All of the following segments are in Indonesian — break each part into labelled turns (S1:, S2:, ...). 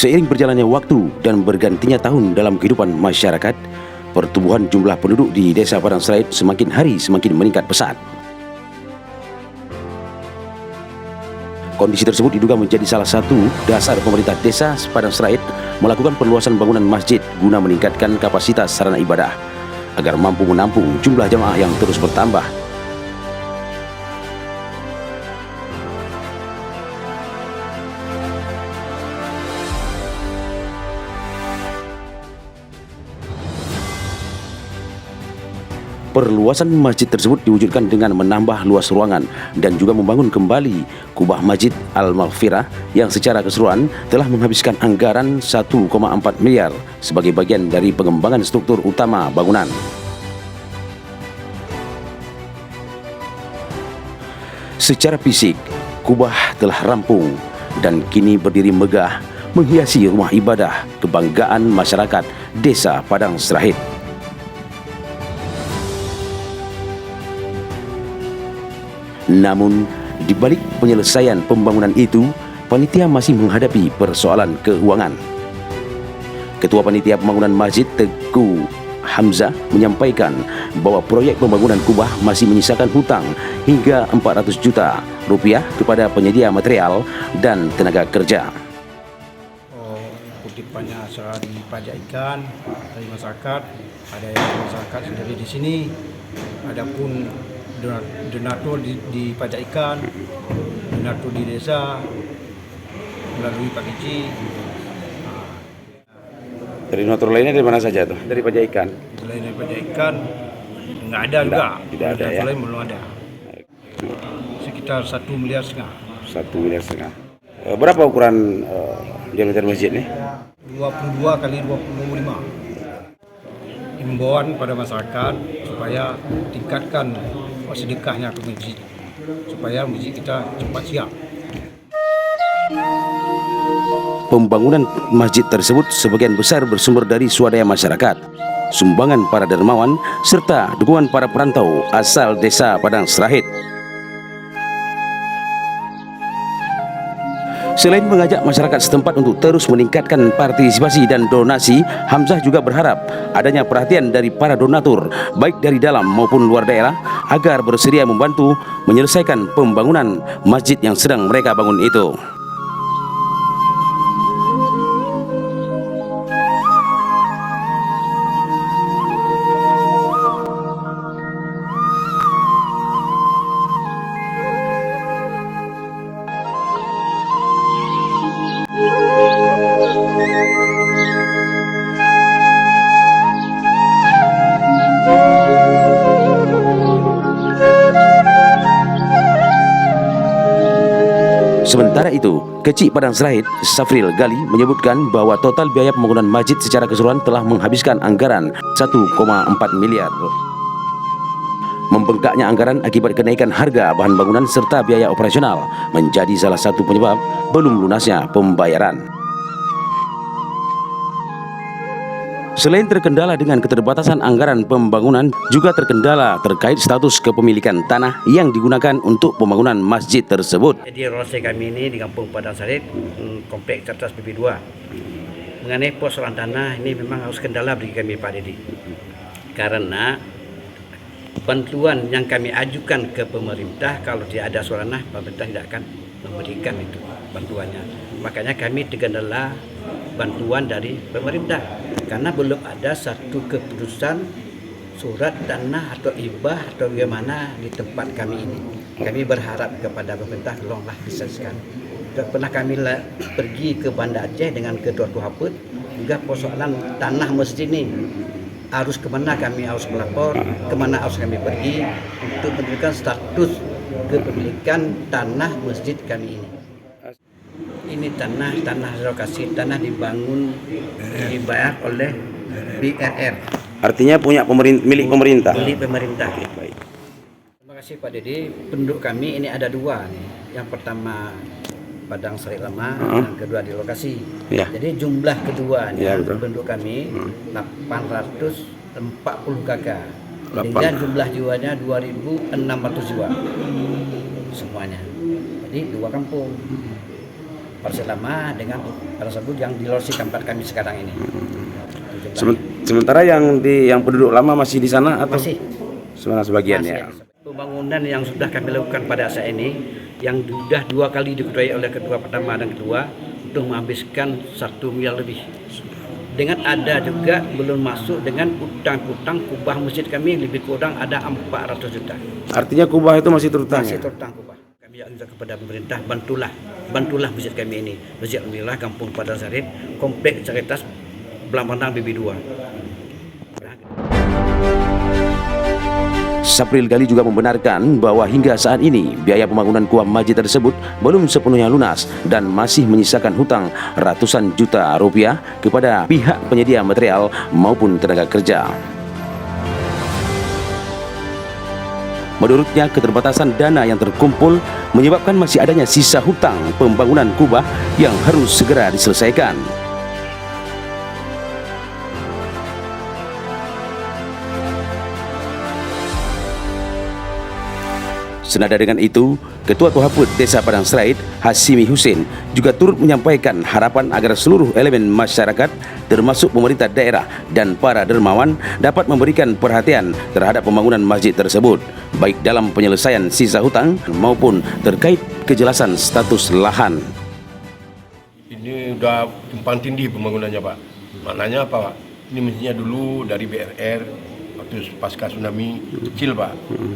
S1: Seiring berjalannya waktu dan bergantinya tahun dalam kehidupan masyarakat, pertumbuhan jumlah penduduk di Desa Padang Serait semakin hari semakin meningkat pesat. Kondisi tersebut diduga menjadi salah satu dasar pemerintah Desa Padang Serait melakukan perluasan bangunan masjid guna meningkatkan kapasitas sarana ibadah agar mampu menampung jumlah jamaah yang terus bertambah. Perluasan masjid tersebut diwujudkan dengan menambah luas ruangan dan juga membangun kembali kubah Masjid Al-Maghfirah yang secara keseluruhan telah menghabiskan anggaran 1,4 miliar sebagai bagian dari pengembangan struktur utama bangunan. Secara fisik, kubah telah rampung dan kini berdiri megah menghiasi rumah ibadah kebanggaan masyarakat Desa Padang Serait. Namun, di balik penyelesaian pembangunan itu, panitia masih menghadapi persoalan keuangan. Ketua Panitia Pembangunan Masjid Teguh Hamzah menyampaikan bahwa proyek pembangunan kubah masih menyisakan hutang hingga 400 juta rupiah kepada penyedia material dan tenaga kerja.
S2: Kutipannya asal di pajak ikan dari masyarakat, ada yang masyarakat sendiri di sini, adapun donatur di pajak ikan, donatur di desa melalui Pak Kici.
S1: Dari donatur lainnya dari mana saja tuh? Dari pajak ikan?
S2: Selain dari pajak ikan, nggak ada juga.
S1: Tidak ada ya?
S2: Lain belum ada. Sekitar 1,5 miliar.
S1: 1,5 miliar. Berapa ukuran diameter masjid nih?
S2: 22 kali 25. Himbauan pada masyarakat supaya tingkatkan sedekahnya ke masjid supaya masjid kita cepat siap.
S1: Pembangunan masjid tersebut sebagian besar bersumber dari swadaya masyarakat, sumbangan para dermawan, serta dukungan para perantau asal Desa Padang Serait. Selain mengajak masyarakat setempat untuk terus meningkatkan partisipasi dan donasi, Hamzah juga berharap adanya perhatian dari para donatur, baik dari dalam maupun luar daerah, agar bersedia membantu menyelesaikan pembangunan masjid yang sedang mereka bangun itu. Sementara itu, Kecik Padang Serait, Safril Gali, menyebutkan bahwa total biaya pembangunan masjid secara keseluruhan telah menghabiskan anggaran 1,4 miliar. Membengkaknya anggaran akibat kenaikan harga bahan bangunan serta biaya operasional menjadi salah satu penyebab belum lunasnya pembayaran. Selain terkendala dengan keterbatasan anggaran pembangunan, juga terkendala terkait status kepemilikan tanah yang digunakan untuk pembangunan masjid tersebut.
S3: Jadi relasi kami ini di Kampung Padang Serait, Komplek Cerdas PP2. Mengenai persoalan tanah ini memang harus kendala bagi kami Pak Dedi. Karena bantuan yang kami ajukan ke pemerintah, kalau tidak ada tanah, pemerintah tidak akan memberikan itu bantuannya. Makanya kami terkendala bantuan dari pemerintah karena belum ada satu keputusan surat tanah atau hibah atau bagaimana di tempat kami ini. Kami berharap kepada pemerintah tolonglah diselesaikan. Pernah kami pergi ke Banda Aceh dengan Ketua Haput juga persoalan tanah masjid ini harus kemana kami harus melapor, kemana harus kami pergi untuk menunjukkan status kepemilikan tanah masjid kami ini. Ini tanah relokasi, tanah dibangun, dibayar oleh BRR.
S1: Artinya punya milik pemerintah.
S3: Milik pemerintah.
S1: Baik.
S3: Terima kasih Pak Dedi. Penduduk kami ini ada dua nih. Yang pertama Padang Serait Lama, yang kedua di lokasi.
S1: Ya.
S3: Jadi jumlah keduanya
S1: Ya,
S3: penduduk kami 840 KK. Dengan jumlah jiwanya 2.600 jiwa semuanya. Jadi dua kampung. parsel lama dengan tersebut yang di lokasi tempat kami sekarang ini.
S1: Sementara yang penduduk lama masih di sana atau
S3: Masih.
S1: sebagian
S3: Masih
S1: ya?
S3: ada. Pembangunan yang sudah kami lakukan pada saat ini yang sudah 2 kali diketuai oleh ketua pertama dan kedua untuk menghabiskan 1 miliar lebih. Dengan ada juga belum masuk dengan utang-utang kubah masjid kami lebih kurang ada 400 juta.
S1: Artinya kubah itu masih terutang.
S3: Masih terutang kubah. Kami minta kepada pemerintah bantulah masjid kami ini. Masjid Alhamdulillah Kampung Padang Sarit, Kompleks Caritas Belambangan BB2.
S1: Sapril Gali juga membenarkan bahwa hingga saat ini biaya pembangunan kubah masjid tersebut belum sepenuhnya lunas dan masih menyisakan hutang ratusan juta rupiah kepada pihak penyedia material maupun tenaga kerja. Menurutnya, keterbatasan dana yang terkumpul menyebabkan masih adanya sisa hutang pembangunan kubah yang harus segera diselesaikan. Senada dengan itu, Ketua Kohaput Desa Padang Sarit, Hasimi Hussein, juga turut menyampaikan harapan agar seluruh elemen masyarakat, termasuk pemerintah daerah dan para dermawan, dapat memberikan perhatian terhadap pembangunan masjid tersebut, baik dalam penyelesaian sisa hutang maupun terkait kejelasan status lahan.
S4: Ini udah tumpang tindih pembangunannya, Pak. Maknanya apa, Pak? Ini mestinya dulu dari BRR waktu pasca tsunami kecil, Pak.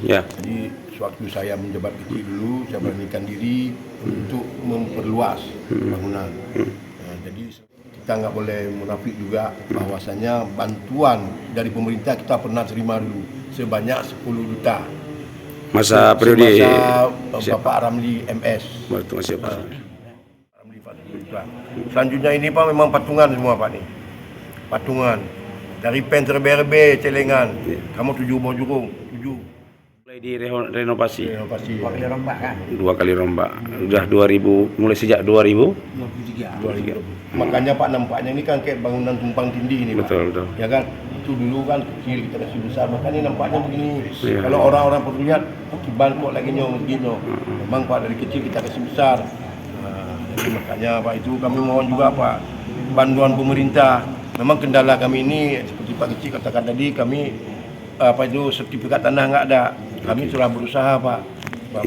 S1: Ya.
S4: Jadi sewaktu saya menjabat kecil dulu, saya beranikan diri untuk memperluas bangunan. Nah, jadi kita nggak boleh munafik juga bahwasanya bantuan dari pemerintah kita pernah terima dulu sebanyak 10 juta.
S1: Masa periode
S4: Bapak Ramli MS.
S1: Ramli
S4: Ramli 40 juta. Selanjutnya ini Pak memang patungan semua Pak nih. Patungan dari Penterberbe, Celengan. Kamu 7 buah jurung, 7.
S1: Mulai direnovasi.
S4: Renovasi.
S3: 2 kali rombak kan?
S1: 2 kali rombak. Sudah 2000, mulai sejak 2000.
S4: 2000. Makanya Pak nampaknya ini kan kayak bangunan tumpang tindih ini Pak.
S1: Betul.
S4: Ya kan? Itu dulu kan kecil kita kasih besar, makanya nampaknya begini.
S1: Iya.
S4: Kalau orang-orang perlu lihat, kiban kok lagi nyong begini. Memang Pak dari kecil kita kasih besar. Nah, jadi makanya Pak itu kami mohon juga Pak bantuan pemerintah. Memang kendala kami ini seperti Pak Kecil katakan tadi, kami sertifikat tanah nggak ada. Kami telah berusaha Pak.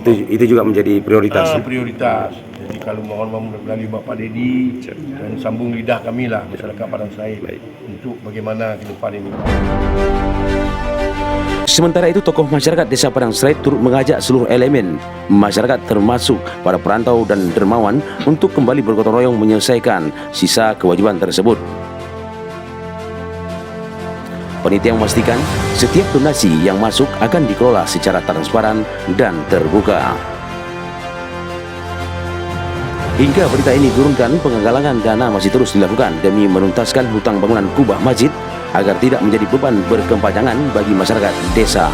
S1: Itu juga menjadi prioritas.
S4: Prioritas. Jadi kalau mohon melalui Bapak Dedi dan sambung lidah kami lah masyarakat Padang Sarit untuk bagaimana ke depan ini.
S1: Sementara itu, tokoh masyarakat Desa Padang Sarit turut mengajak seluruh elemen masyarakat termasuk para perantau dan dermawan untuk kembali bergotong royong menyelesaikan sisa kewajiban tersebut. Panitia memastikan setiap donasi yang masuk akan dikelola secara transparan dan terbuka. Hingga berita ini turunkan, penggalangan dana masih terus dilakukan demi menuntaskan hutang bangunan kubah masjid agar tidak menjadi beban berkepanjangan bagi masyarakat desa.